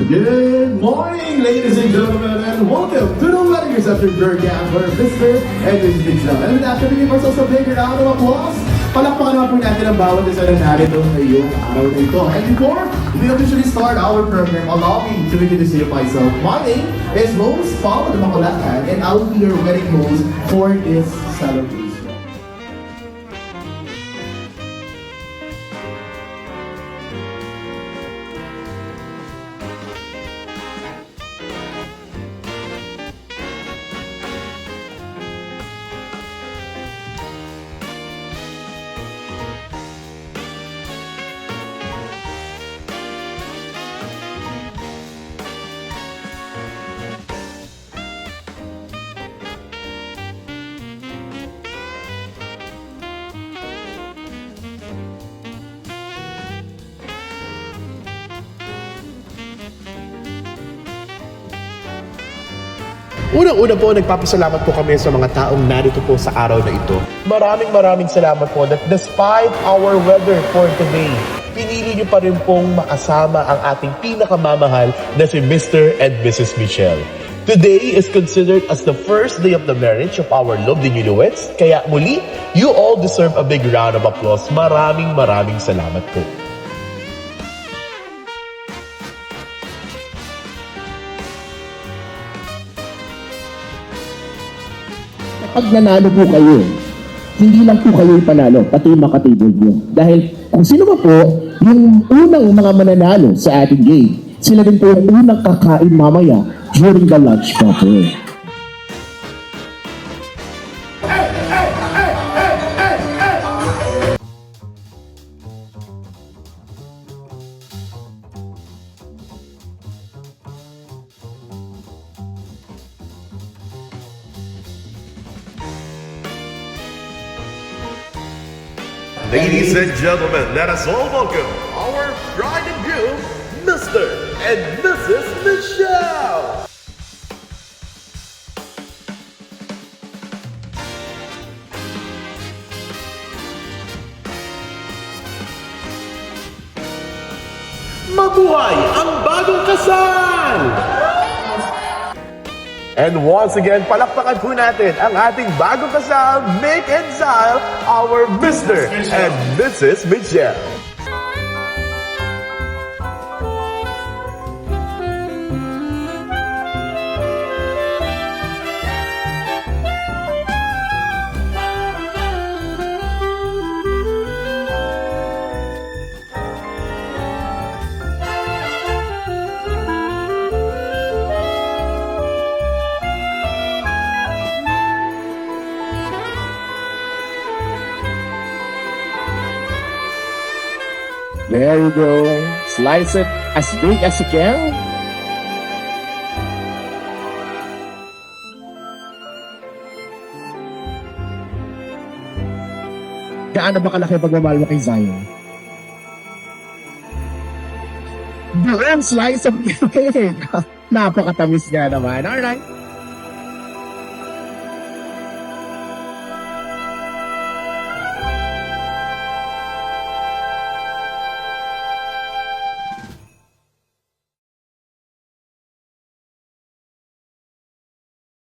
Good morning, ladies and gentlemen, and welcome to the wedding reception program for Mr. and Mrs. Mitchell. And with that, we give ourselves a big round of applause. Palakpakan naman po natin ang bawat isa na narito ngayong araw na ito. And before we officially start our program, allow me to introduce you myself. My name is Rose Paulo de Macolatan, and I will be your wedding host for this celebration. Unang-una po, nagpapasalamat po kami sa mga taong narito po sa araw na ito. Maraming salamat po that despite our weather for today, pinili niyo pa rin pong makasama ang ating pinakamamahal na si Mr. and Mrs. Michelle. Today is considered as the first day of the marriage of our lovely newlyweds. Kaya muli, you all deserve a big round of applause. Maraming salamat po. Pag nanalo po kayo, hindi lang po kayo panalo, pati yung makatable nyo. Dahil kung sino ba po yung unang mga mananalo sa ating game, sila din po yung unang kakain mamaya during the lunch proper. Ladies and gentlemen, let us all welcome our bride and groom, Mr. and Mrs. Michelle! Mabuhay ang bagong kasal! And once again, palakpakan po natin ang ating bagong kasal, Mick and Zyle, our Mr. and Mrs. Michelle. There you go. Slice it as big as you can. Gaano ba kalaki pagmamahal mo kay Zion? Buong slice of cake. Napakatamis nga naman. Alright.